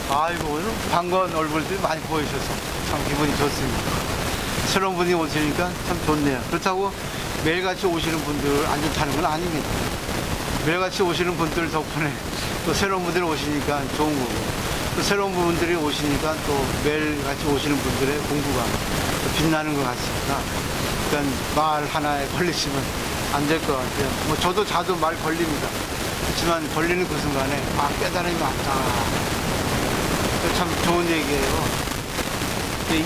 아이고, 오늘 반가운 얼굴들이 많이 보이셔서 참 기분이 좋습니다. 새로운 분이 오시니까 참 좋네요. 그렇다고 매일같이 오시는 분들 안 좋다는 건 아닙니다. 매일같이 오시는 분들 덕분에 또 새로운 분들이 오시니까 좋은 거고, 또 새로운 분들이 오시니까 또 매일같이 오시는 분들의 공부가 또 빛나는 것 같습니다. 그러니까 말 하나에 걸리시면 안 될 것 같아요. 뭐 저도 자주 말 걸립니다. 그렇지만 걸리는 그 순간에 깨달음이 왔다. 참 좋은 얘기예요.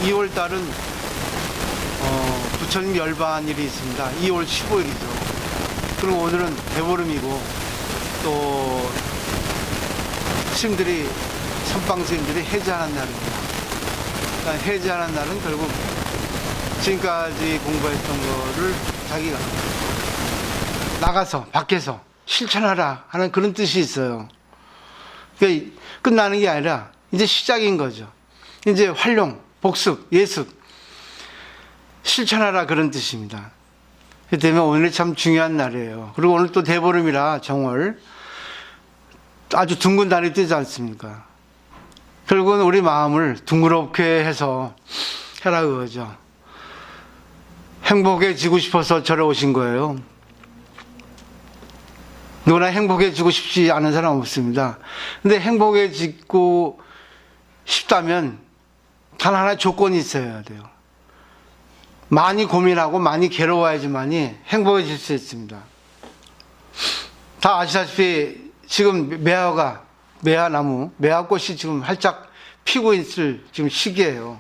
2월 달은 부처님 열반일이 있습니다. 2월 15일이죠. 그리고 오늘은 대보름이고 또 스님들이 선방 스님들이 해제하는 날입니다. 그러니까 해제하는 날은 결국 지금까지 공부했던 거를 자기가 나가서 밖에서 실천하라 하는 그런 뜻이 있어요. 그러니까 끝나는 게 아니라 이제 시작인 거죠. 이제 활용, 복습, 예습, 실천하라 그런 뜻입니다. 그렇기 때문에 오늘이 참 중요한 날이에요. 그리고 오늘 또 대보름이라 정월 아주 둥근 달이 뜨지 않습니까? 결국은 우리 마음을 둥그렇게 해서 해라 그거죠. 행복해지고 싶어서 절에 오신 거예요. 누구나 행복해지고 싶지 않은 사람 없습니다. 근데 행복해지고 싶다면 단 하나의 조건이 있어야 돼요. 많이 고민하고 많이 괴로워야지만이 행복해질 수 있습니다. 다 아시다시피 지금 매화나무, 매화꽃이 지금 활짝 피고 있을 지금 시기예요.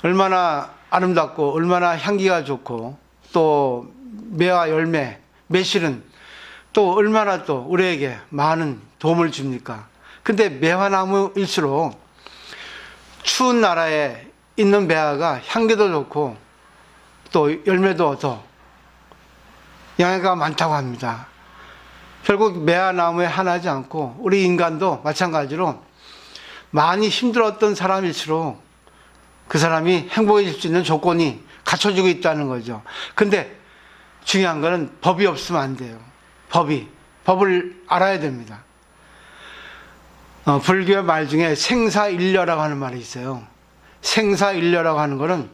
얼마나 아름답고 얼마나 향기가 좋고 또 매화 열매, 매실은 또 얼마나 또 우리에게 많은 도움을 줍니까? 근데 매화나무일수록 추운 나라에 있는 매화가 향기도 좋고 또 열매도 더 양해가 많다고 합니다. 결국 매화나무에 하나지 않고 우리 인간도 마찬가지로 많이 힘들었던 사람일수록 그 사람이 행복해질 수 있는 조건이 갖춰지고 있다는 거죠. 근데 중요한 거는 법이 없으면 안 돼요. 법을 알아야 됩니다. 불교의 말 중에 생사일려라고 하는 말이 있어요. 생사일려라고 하는 거는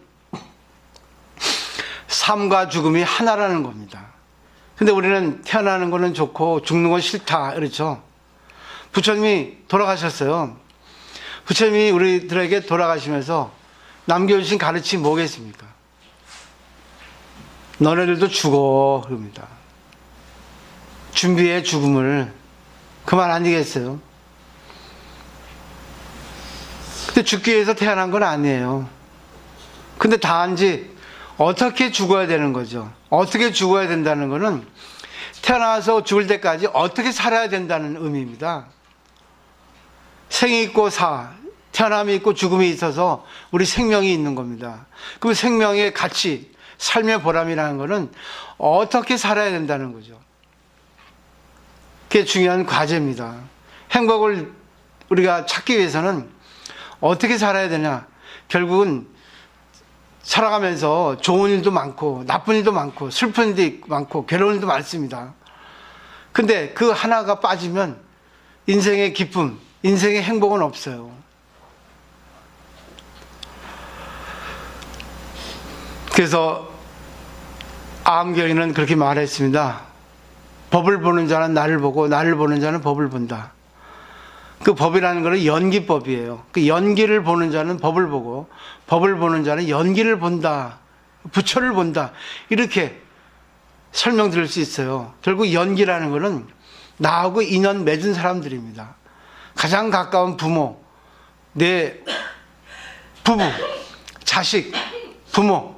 삶과 죽음이 하나라는 겁니다. 근데 우리는 태어나는 거는 좋고 죽는 건 싫다 그렇죠. 부처님이 돌아가셨어요. 부처님이 우리들에게 돌아가시면서 남겨주신 가르침이 뭐겠습니까? 너네들도 죽어 그럽니다. 준비해 죽음을. 그 말 아니겠어요? 근데 죽기 위해서 태어난 건 아니에요. 근데 단지 어떻게 죽어야 되는 거죠. 어떻게 죽어야 된다는 거는 태어나서 죽을 때까지 어떻게 살아야 된다는 의미입니다. 생이 있고 태어남이 있고 죽음이 있어서 우리 생명이 있는 겁니다. 그 생명의 가치, 삶의 보람이라는 거는 어떻게 살아야 된다는 거죠. 그게 중요한 과제입니다. 행복을 우리가 찾기 위해서는 어떻게 살아야 되냐. 결국은 살아가면서 좋은 일도 많고 나쁜 일도 많고 슬픈 일도 많고 괴로운 일도 많습니다. 근데 그 하나가 빠지면 인생의 기쁨, 인생의 행복은 없어요. 그래서 암경에는 그렇게 말했습니다. 법을 보는 자는 나를 보고 나를 보는 자는 법을 본다. 그 법이라는 것은 연기법이에요. 그 연기를 보는 자는 법을 보고 법을 보는 자는 연기를 본다. 부처를 본다. 이렇게 설명드릴 수 있어요. 결국 연기라는 것은 나하고 인연 맺은 사람들입니다. 가장 가까운 부모, 내 부부, 자식, 부모,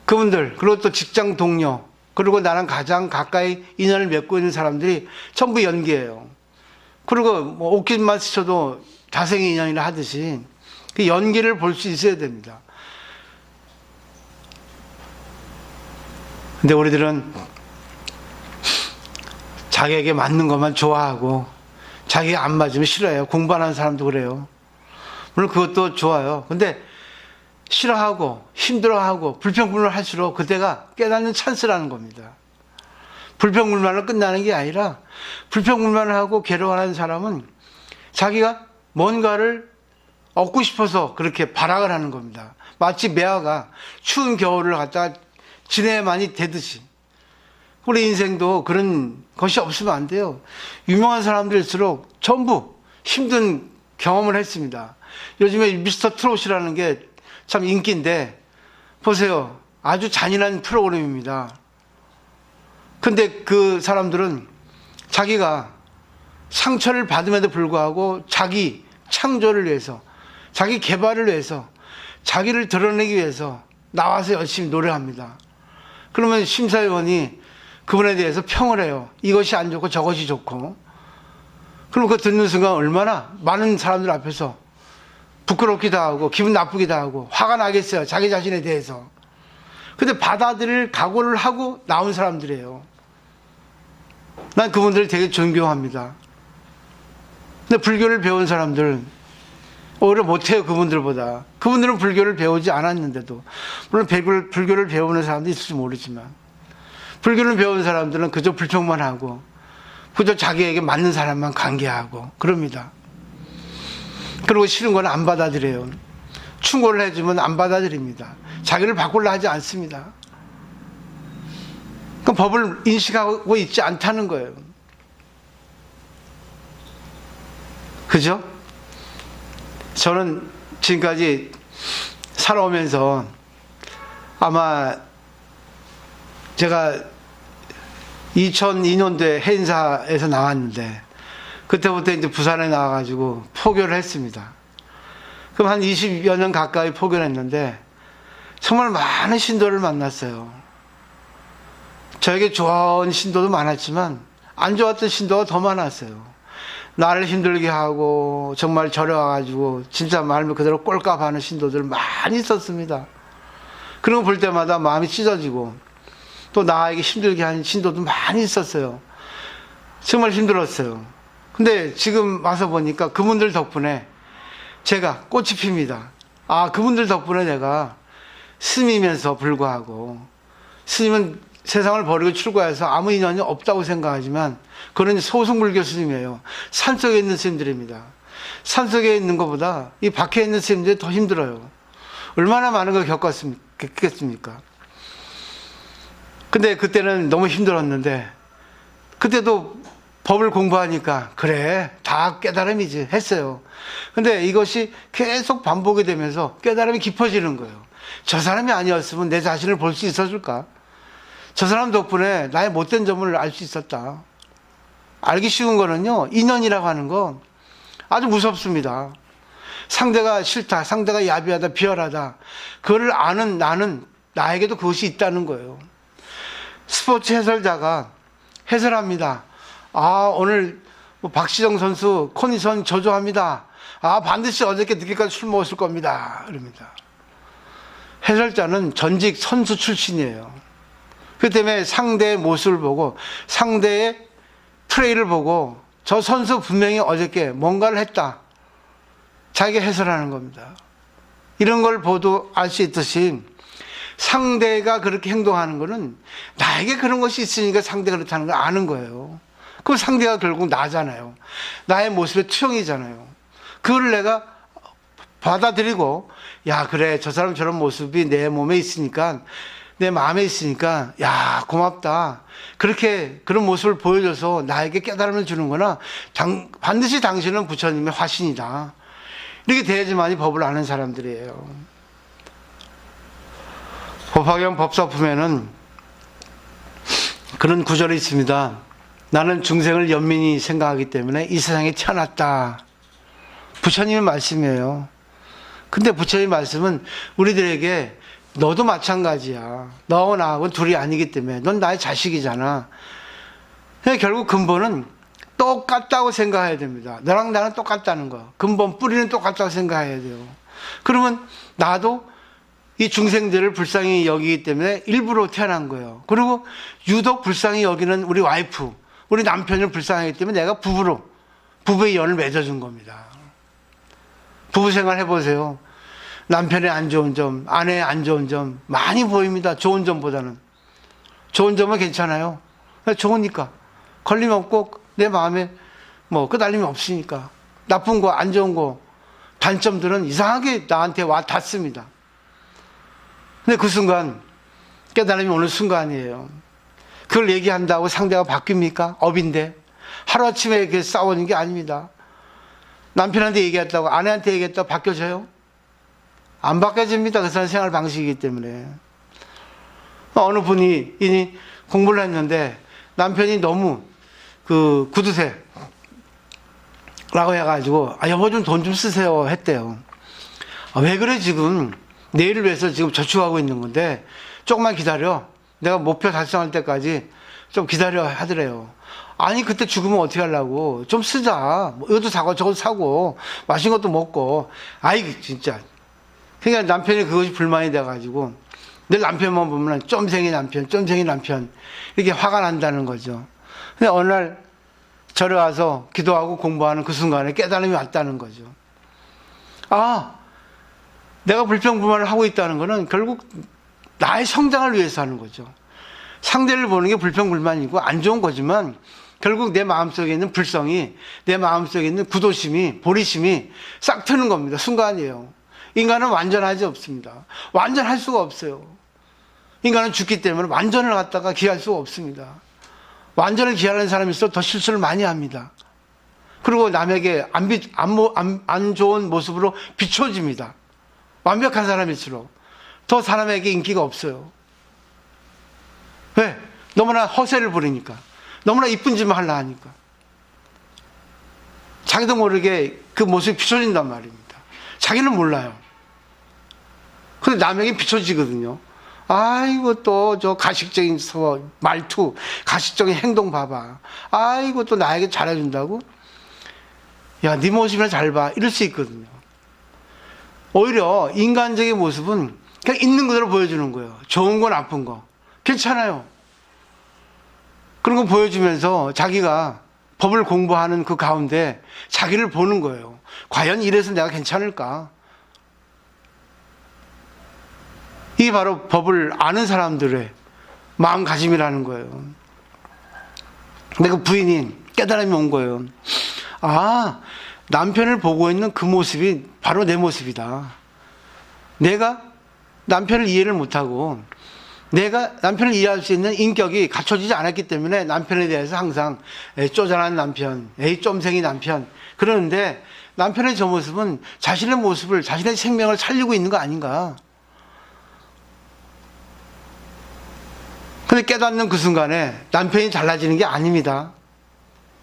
그분들, 그리고 또 직장 동료, 그리고 나랑 가장 가까이 인연을 맺고 있는 사람들이 전부 연기예요. 그리고 뭐 옷깃만 스쳐도 자생의 인연이라 하듯이 그 연기를 볼 수 있어야 됩니다. 근데 우리들은 자기에게 맞는 것만 좋아하고 자기가 안 맞으면 싫어해요. 공부 안 하는 사람도 그래요. 물론 그것도 좋아요. 근데 싫어하고 힘들어하고 불평불만할수록 그때가 깨닫는 찬스라는 겁니다. 불평불만으로 끝나는 게 아니라 불평불만을 하고 괴로워하는 사람은 자기가 뭔가를 얻고 싶어서 그렇게 발악을 하는 겁니다. 마치 매화가 추운 겨울을 갖다가 지내야만이 되듯이 우리 인생도 그런 것이 없으면 안 돼요. 유명한 사람들일수록 전부 힘든 경험을 했습니다. 요즘에 미스터 트롯이라는 게 참 인기인데 보세요. 아주 잔인한 프로그램입니다. 근데 그 사람들은 자기가 상처를 받음에도 불구하고 자기 창조를 위해서, 자기 개발을 위해서, 자기를 드러내기 위해서 나와서 열심히 노래합니다. 그러면 심사위원이 그분에 대해서 평을 해요. 이것이 안 좋고 저것이 좋고. 그럼 그거 듣는 순간 얼마나 많은 사람들 앞에서 부끄럽기도 하고 기분 나쁘기도 하고 화가 나겠어요. 자기 자신에 대해서. 근데 받아들일 각오를 하고 나온 사람들이에요. 난 그분들을 되게 존경합니다. 근데 불교를 배운 사람들 오히려 못해요. 그분들보다. 그분들은 불교를 배우지 않았는데도, 물론 불교를 배우는 사람도 있을지 모르지만, 불교를 배운 사람들은 그저 불평만 하고 그저 자기에게 맞는 사람만 관계하고 그럽니다. 그리고 싫은 건 안 받아들여요. 충고를 해주면 안 받아들입니다. 자기를 바꾸려 하지 않습니다. 그럼 법을 인식하고 있지 않다는 거예요. 그죠? 저는 지금까지 살아오면서 아마 제가 2002년도에 해인사에서 나왔는데 그때부터 이제 부산에 나와가지고 포교를 했습니다. 그럼 한 20여 년 가까이 포교를 했는데 정말 많은 신도를 만났어요. 저에게 좋은 신도도 많았지만 안 좋았던 신도가 더 많았어요. 나를 힘들게 하고 정말 저려와가지고 진짜 말 그대로 꼴값하는 신도들 많이 있었습니다. 그런 거 볼 때마다 마음이 찢어지고 또 나에게 힘들게 하는 신도도 많이 있었어요. 정말 힘들었어요. 근데 지금 와서 보니까 그분들 덕분에 제가 꽃이 핍니다. 아, 그분들 덕분에 내가 스님이면서 불구하고, 스님은 세상을 버리고 출가해서 아무 인연이 없다고 생각하지만 그는 소승불교 스님이에요. 산속에 있는 스님들입니다. 산속에 있는 것보다 이 밖에 있는 스님들이 더 힘들어요. 얼마나 많은 걸 겪겠습니까? 근데 그때는 너무 힘들었는데 그때도 법을 공부하니까 그래 다 깨달음이지 했어요. 근데 이것이 계속 반복이 되면서 깨달음이 깊어지는 거예요. 저 사람이 아니었으면 내 자신을 볼 수 있었을까? 저 사람 덕분에 나의 못된 점을 알 수 있었다. 알기 쉬운 거는요, 인연이라고 하는 거 아주 무섭습니다. 상대가 싫다, 상대가 야비하다, 비열하다, 그거를 아는 나는 나에게도 그것이 있다는 거예요. 스포츠 해설자가 해설합니다. 아, 오늘 뭐 박시정 선수 컨디션 저조합니다. 아, 반드시 어저께 늦게까지 술 먹었을 겁니다. 이럽니다. 해설자는 전직 선수 출신이에요. 그 때문에 상대의 모습을 보고 상대의 플레이를 보고 저 선수 분명히 어저께 뭔가를 했다. 자기가 해설하는 겁니다. 이런 걸 보도 알 수 있듯이 상대가 그렇게 행동하는 거는 나에게 그런 것이 있으니까 상대가 그렇다는 걸 아는 거예요. 그 상대가 결국 나잖아요. 나의 모습의 투영이잖아요. 그걸 내가 받아들이고, 야, 그래, 저 사람 저런 모습이 내 몸에 있으니까, 내 마음에 있으니까, 야, 고맙다. 그렇게 그런 모습을 보여줘서 나에게 깨달음을 주는구나. 반드시 당신은 부처님의 화신이다. 이렇게 돼야지만이 법을 아는 사람들이에요. 법화경 법사품에는 그런 구절이 있습니다. 나는 중생을 연민히 생각하기 때문에 이 세상에 태어났다. 부처님의 말씀이에요. 근데 부처님의 말씀은 우리들에게 너도 마찬가지야. 너하고 나하고는 둘이 아니기 때문에 넌 나의 자식이잖아. 결국 근본은 똑같다고 생각해야 됩니다. 너랑 나는 똑같다는 거. 근본 뿌리는 똑같다고 생각해야 돼요. 그러면 나도 이 중생들을 불쌍히 여기기 때문에 일부러 태어난 거예요. 그리고 유독 불쌍히 여기는 우리 와이프, 우리 남편을 불쌍하기 때문에 내가 부부의 연을 맺어준 겁니다. 부부 생활 해보세요. 남편의 안 좋은 점, 아내의 안 좋은 점 많이 보입니다. 좋은 점보다는. 좋은 점은 괜찮아요. 좋으니까. 걸림 없고 내 마음에 뭐 끄달림이 없으니까. 나쁜 거, 안 좋은 거, 단점들은 이상하게 나한테 와 닿습니다. 근데 그 순간, 깨달음이 오는 순간이에요. 그걸 얘기한다고 상대가 바뀝니까? 업인데. 하루아침에 이렇게 싸우는 게 아닙니다. 남편한테 얘기했다고, 아내한테 얘기했다고 바뀌어져요? 안 바뀌어집니다. 그 사람 생활 방식이기 때문에. 어느 분이 공부를 했는데 남편이 너무 그 구두쇠 라고 해가지고 여보 좀 돈 좀 쓰세요 했대요. 왜 그래 지금 내일을 위해서 지금 저축하고 있는 건데 조금만 기다려 내가 목표 달성할 때까지 좀 기다려 하더래요. 아니 그때 죽으면 어떻게 하려고 좀 쓰자 뭐 이것도 사고 저것도 사고 맛있는 것도 먹고 아이 진짜. 그러니까 남편이 그것이 불만이 돼가지고 늘 남편만 보면 쫌생이 남편 이렇게 화가 난다는 거죠. 근데 어느 날 절에 와서 기도하고 공부하는 그 순간에 깨달음이 왔다는 거죠. 내가 불평불만을 하고 있다는 거는 결국 나의 성장을 위해서 하는 거죠. 상대를 보는 게 불평불만이고 안 좋은 거지만 결국 내 마음속에 있는 불성이 내 마음속에 있는 구도심이 보리심이 싹 트는 겁니다. 순간이에요. 인간은 완전하지 없습니다. 완전할 수가 없어요. 인간은 죽기 때문에 완전을 갖다가 기할 수가 없습니다. 완전을 기하는 사람이 있어 더 실수를 많이 합니다. 그리고 남에게 안 좋은 모습으로 비춰집니다. 완벽한 사람일수록 더 사람에게 인기가 없어요. 왜? 너무나 허세를 부리니까. 너무나 이쁜 짓만 하려 하니까. 자기도 모르게 그 모습이 비춰진단 말입니다. 자기는 몰라요. 근데 남에게 비춰지거든요. 아이고 또 저 가식적인 말투, 가식적인 행동 봐봐. 아이고 또 나에게 잘해준다고? 야, 네 모습이나 잘 봐. 이럴 수 있거든요. 오히려 인간적인 모습은 그냥 있는 그대로 보여주는 거예요. 좋은 거 나쁜 거. 괜찮아요. 그런 거 보여주면서 자기가 법을 공부하는 그 가운데 자기를 보는 거예요. 과연 이래서 내가 괜찮을까? 이게 바로 법을 아는 사람들의 마음가짐이라는 거예요. 근데 그 부인이 깨달음이 온 거예요. 남편을 보고 있는 그 모습이 바로 내 모습이다. 내가 남편을 이해를 못하고 내가 남편을 이해할 수 있는 인격이 갖춰지지 않았기 때문에 남편에 대해서 항상 쪼잔한 남편, 쫌생이 남편 그러는데 남편의 저 모습은 자신의 모습을 자신의 생명을 살리고 있는 거 아닌가. 근데 깨닫는 그 순간에 남편이 달라지는 게 아닙니다.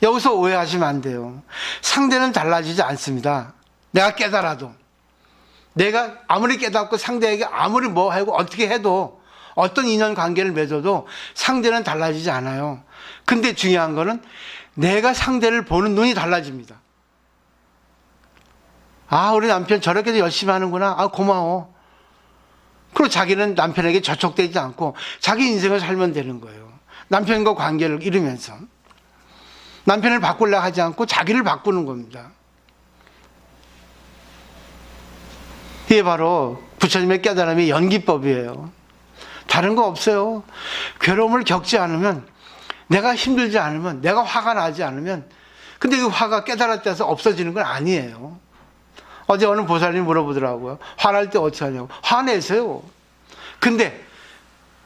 여기서 오해하시면 안 돼요. 상대는 달라지지 않습니다. 내가 깨달아도. 내가 아무리 깨닫고 상대에게 아무리 뭐 하고 어떻게 해도 어떤 인연 관계를 맺어도 상대는 달라지지 않아요. 근데 중요한 거는 내가 상대를 보는 눈이 달라집니다. 우리 남편 저렇게도 열심히 하는구나. 고마워. 그리고 자기는 남편에게 저촉되지 않고 자기 인생을 살면 되는 거예요. 남편과 관계를 이루면서. 남편을 바꾸려고 하지 않고 자기를 바꾸는 겁니다. 이게 바로 부처님의 깨달음의 연기법이에요. 다른 거 없어요. 괴로움을 겪지 않으면, 내가 힘들지 않으면, 내가 화가 나지 않으면, 근데 그 화가 깨달았다 해서 없어지는 건 아니에요. 어제 어느 보살님이 물어보더라고요. 화날 때 어떻게 하냐고. 화내세요. 근데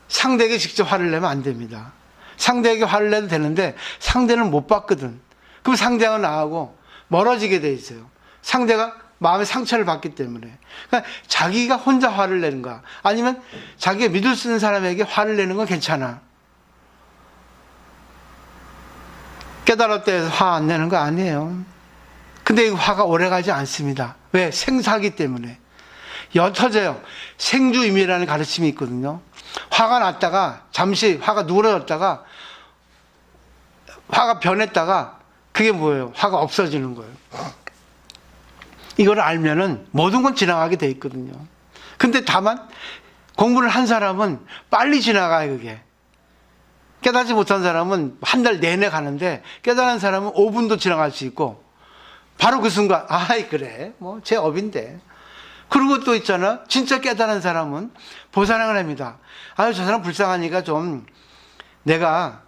상대에게 직접 화를 내면 안 됩니다. 상대에게 화를 내도 되는데 상대는 못 받거든. 그럼 상대하고 나하고 멀어지게 돼 있어요. 상대가 마음의 상처를 받기 때문에. 그러니까 자기가 혼자 화를 내는가 아니면 자기가 믿을 수 있는 사람에게 화를 내는 건 괜찮아. 깨달았다 해서 화 안 내는 거 아니에요. 근데 이 화가 오래가지 않습니다. 왜? 생사기 때문에. 옅어져요. 생주임이라는 가르침이 있거든요. 화가 났다가 잠시 화가 누그러졌다가 화가 변했다가 그게 뭐예요? 화가 없어지는 거예요. 이걸 알면은 모든 건 지나가게 돼 있거든요. 근데 다만 공부를 한 사람은 빨리 지나가요, 그게. 깨닫지 못한 사람은 한 달 내내 가는데 깨달은 사람은 5분도 지나갈 수 있고 바로 그 순간 그래 뭐 제 업인데. 그리고 또 있잖아, 진짜 깨달은 사람은 보살행을 합니다. 저 사람 불쌍하니까 좀 내가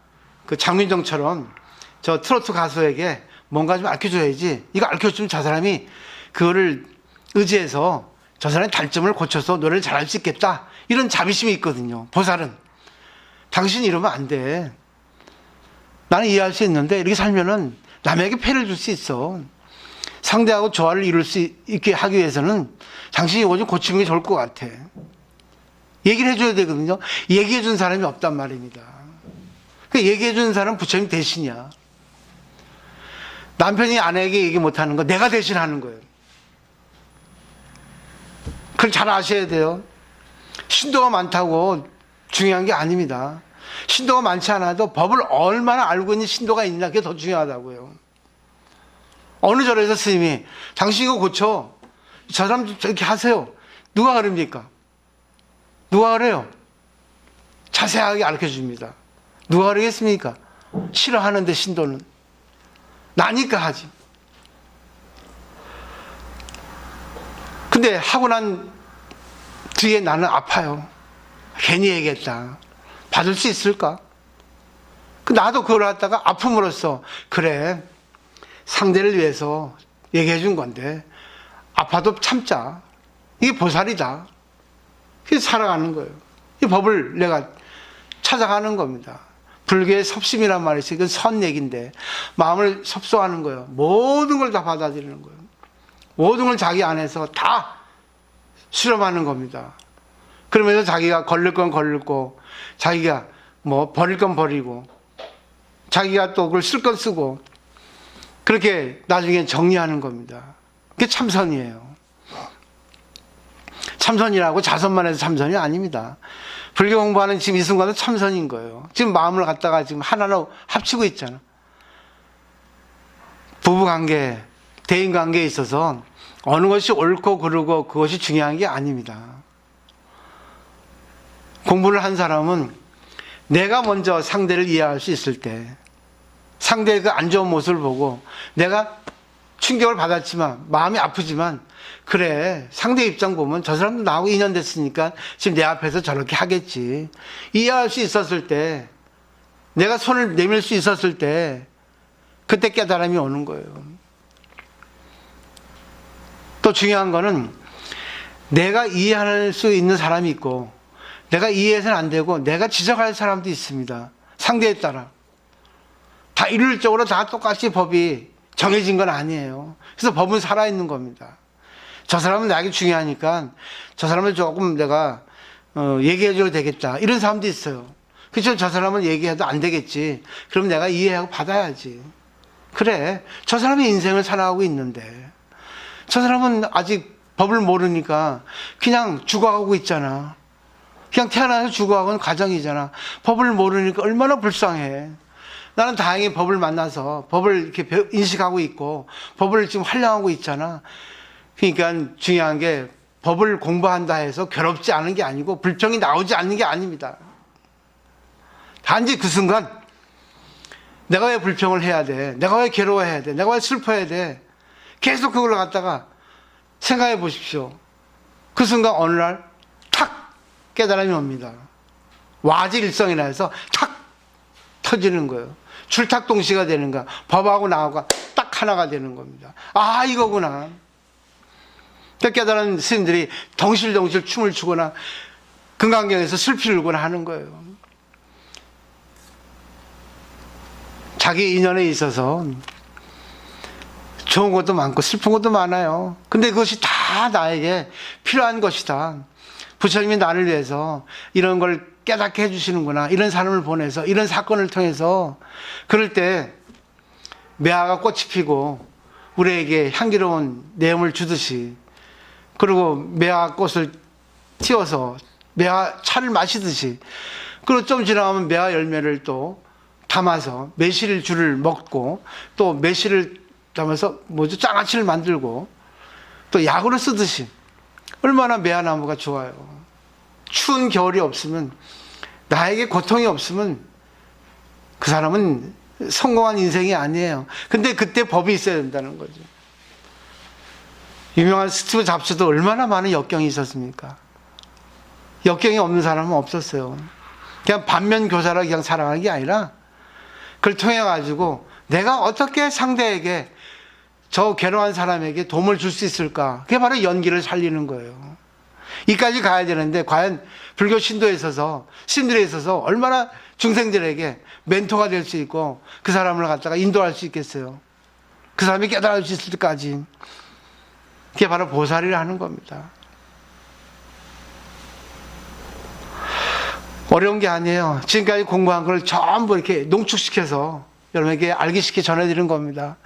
그 장윤정처럼 저 트로트 가수에게 뭔가 좀 알려줘야지. 이거 알려주면 저 사람이 그거를 의지해서 저 사람의 단점을 고쳐서 노래를 잘할 수 있겠다. 이런 자비심이 있거든요. 보살은. 당신 이러면 안 돼. 나는 이해할 수 있는데 이렇게 살면은 남에게 폐를 줄 수 있어. 상대하고 조화를 이룰 수 있게 하기 위해서는 당신이 이거 좀 고치는 게 좋을 것 같아. 얘기를 해줘야 되거든요. 얘기해준 사람이 없단 말입니다. 얘기해주는 사람은 부처님 대신이야. 남편이 아내에게 얘기 못하는 거 내가 대신하는 거예요. 그걸 잘 아셔야 돼요. 신도가 많다고 중요한 게 아닙니다. 신도가 많지 않아도 법을 얼마나 알고 있는 신도가 있냐, 그게 더 중요하다고요. 어느 절에서 스님이 당신 이거 고쳐, 저 사람 저렇게 하세요. 누가 그럽니까? 누가 그래요? 자세하게 가르쳐 줍니다. 누가 그러겠습니까? 싫어하는데 신도는. 나니까 하지. 근데 하고 난 뒤에 나는 아파요. 괜히 얘기했다. 받을 수 있을까? 나도 그걸 갖다가 아픔으로써, 그래, 상대를 위해서 얘기해 준 건데 아파도 참자. 이게 보살이다. 그래서 살아가는 거예요. 이 법을 내가 찾아가는 겁니다. 불교의 섭심이란 말이 있어요. 이건 선 얘기인데 마음을 섭소하는 거예요. 모든 걸 다 받아들이는 거예요. 모든 걸 자기 안에서 다 수렴하는 겁니다. 그러면서 자기가 걸릴 건 걸리고, 자기가 뭐 버릴 건 버리고, 자기가 또 그걸 쓸 건 쓰고, 그렇게 나중에 정리하는 겁니다. 그게 참선이에요. 참선이라고 자선만 해서 참선이 아닙니다. 불교 공부하는 지금 이 순간은 참선인 거예요. 지금 마음을 갖다가 지금 하나로 합치고 있잖아. 부부관계, 대인관계에 있어서 어느 것이 옳고 그르고 그것이 중요한 게 아닙니다. 공부를 한 사람은 내가 먼저 상대를 이해할 수 있을 때, 상대의 그 안 좋은 모습을 보고 내가 충격을 받았지만, 마음이 아프지만, 그래, 상대 입장 보면 저 사람도 나하고 인연됐으니까 지금 내 앞에서 저렇게 하겠지. 이해할 수 있었을 때, 내가 손을 내밀 수 있었을 때, 그때 깨달음이 오는 거예요. 또 중요한 거는 내가 이해할 수 있는 사람이 있고, 내가 이해해서는 안 되고 내가 지적할 사람도 있습니다. 상대에 따라. 다 일률적으로 다 똑같이 법이 정해진 건 아니에요. 그래서 법은 살아있는 겁니다. 저 사람은 나에게 중요하니까 저 사람을 조금 내가 얘기해줘도 되겠다. 이런 사람도 있어요. 그렇죠? 저 사람은 얘기해도 안 되겠지. 그럼 내가 이해하고 받아야지. 그래, 저 사람이 인생을 살아가고 있는데 저 사람은 아직 법을 모르니까 그냥 죽어가고 있잖아. 그냥 태어나서 죽어가는 과정이잖아. 법을 모르니까 얼마나 불쌍해. 나는 다행히 법을 만나서 법을 이렇게 인식하고 있고 법을 지금 활용하고 있잖아. 그러니까 중요한 게 법을 공부한다 해서 괴롭지 않은 게 아니고 불평이 나오지 않는 게 아닙니다. 단지 그 순간 내가 왜 불평을 해야 돼? 내가 왜 괴로워해야 돼? 내가 왜 슬퍼해야 돼? 계속 그걸 갖다가 생각해 보십시오. 그 순간 어느 날 탁 깨달음이 옵니다. 와지일성이라 해서 탁 터지는 거예요. 출탁동시가 되는 거야. 법하고 나하고 딱 하나가 되는 겁니다. 아, 이거구나. 깨달은 스님들이 덩실덩실 춤을 추거나 금강경에서 슬피를 울거나 하는 거예요. 자기 인연에 있어서 좋은 것도 많고 슬픈 것도 많아요. 근데 그것이 다 나에게 필요한 것이다. 부처님이 나를 위해서 이런 걸 깨닫게 해주시는구나. 이런 사람을 보내서, 이런 사건을 통해서. 그럴 때 매화가 꽃이 피고 우리에게 향기로운 내음을 주듯이, 그리고 매화 꽃을 틔워서 매화 차를 마시듯이, 그리고 좀 지나가면 매화 열매를 또 담아서 매실 줄을 먹고, 또 매실을 담아서 장아찌를 만들고, 또 약으로 쓰듯이 얼마나 매화나무가 좋아요. 추운 겨울이 없으면, 나에게 고통이 없으면 그 사람은 성공한 인생이 아니에요. 근데 그때 법이 있어야 된다는 거죠. 유명한 스티브 잡스도 얼마나 많은 역경이 있었습니까? 역경이 없는 사람은 없었어요. 그냥 반면교사라 그냥 살아가는 게 아니라 그걸 통해 가지고 내가 어떻게 상대에게, 저 괴로운 사람에게 도움을 줄 수 있을까? 그게 바로 연기를 살리는 거예요. 이까지 가야 되는데 과연 불교 신도에 있어서, 신들에 있어서 얼마나 중생들에게 멘토가 될 수 있고 그 사람을 갖다가 인도할 수 있겠어요. 그 사람이 깨달을 수 있을 때까지. 그게 바로 보살이라 하는 겁니다. 어려운 게 아니에요. 지금까지 공부한 걸 전부 이렇게 농축시켜서 여러분에게 알기 쉽게 전해드리는 겁니다.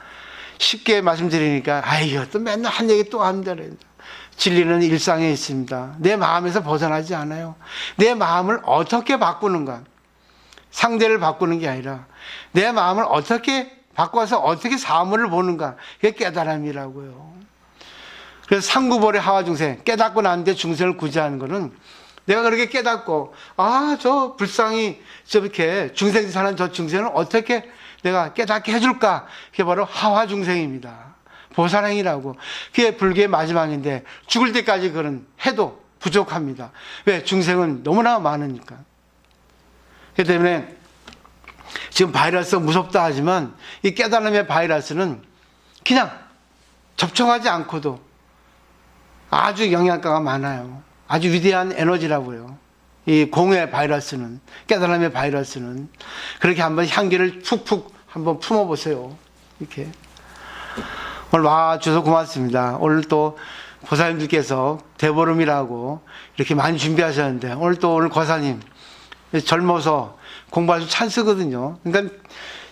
쉽게 말씀드리니까, 또 맨날 한 얘기 또 하면 되네. 진리는 일상에 있습니다. 내 마음에서 벗어나지 않아요. 내 마음을 어떻게 바꾸는가. 상대를 바꾸는 게 아니라 내 마음을 어떻게 바꿔서 어떻게 사물을 보는가. 그게 깨달음이라고요. 그래서 상구벌의 하와중생, 깨닫고 난데 중생을 구제하는 거는, 내가 그렇게 깨닫고, 저 불쌍히 저렇게 중생 사는 저 중생을 어떻게 내가 깨닫게 해줄까? 그게 바로 하와중생입니다. 보살행이라고. 그게 불교의 마지막인데, 죽을 때까지 그런 해도 부족합니다. 왜? 중생은 너무나 많으니까. 그렇기 때문에 지금 바이러스가 무섭다 하지만 이 깨달음의 바이러스는 그냥 접촉하지 않고도 아주 영양가가 많아요. 아주 위대한 에너지라고요. 이 공의 바이러스는, 깨달음의 바이러스는. 그렇게 한번 향기를 푹푹 한번 품어보세요. 이렇게. 오늘 와주셔서 고맙습니다. 오늘 또 보살님들께서 대보름이라고 이렇게 많이 준비하셨는데, 오늘 거사님, 젊어서 공부할 수 찬스거든요. 그러니까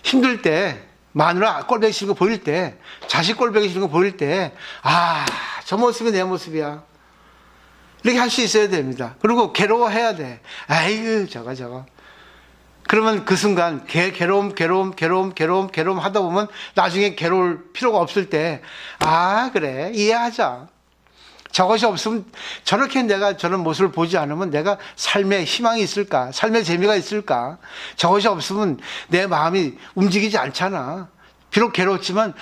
힘들 때, 마누라 꼴보기 싫은 거 보일 때, 자식 꼴보기 싫은 거 보일 때, 저 모습이 내 모습이야. 이렇게 할 수 있어야 됩니다. 그리고 괴로워해야 돼. 저거. 그러면 그 순간 괴로움 하다 보면 나중에 괴로울 필요가 없을 때, 그래, 이해하자. 저것이 없으면, 저렇게 내가 저런 모습을 보지 않으면 내가 삶에 희망이 있을까? 삶의 재미가 있을까? 저것이 없으면 내 마음이 움직이지 않잖아. 비록 괴롭지만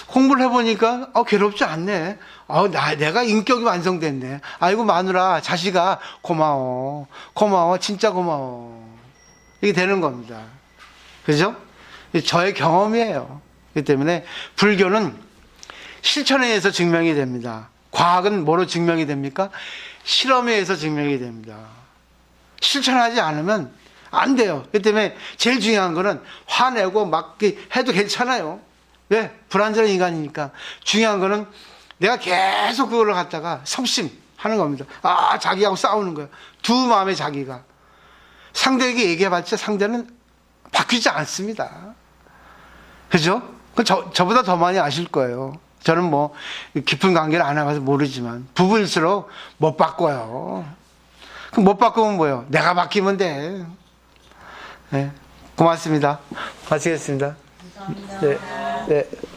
공부를 해보니까 괴롭지 않네. 내가 인격이 완성됐네. 아이고 마누라, 자식아, 고마워, 진짜 고마워. 이게 되는 겁니다. 그죠? 저의 경험이에요. 그렇기 때문에 불교는 실천에 의해서 증명이 됩니다. 과학은 뭐로 증명이 됩니까? 실험에 의해서 증명이 됩니다. 실천하지 않으면 안 돼요. 그렇기 때문에 제일 중요한 거는 화내고 막 해도 괜찮아요. 왜? 불완전한 인간이니까. 중요한 거는 내가 계속 그걸 갖다가 섭심하는 겁니다. 자기하고 싸우는 거예요. 두 마음의 자기가. 상대에게 얘기해봤자 상대는 바뀌지 않습니다. 그죠? 저보다 더 많이 아실 거예요. 저는 깊은 관계를 안 해봐서 모르지만, 부부일수록 못 바꿔요. 그럼 못 바꾸면 뭐예요? 내가 바뀌면 돼. 네, 고맙습니다. 마치겠습니다. 감사합니다. 네.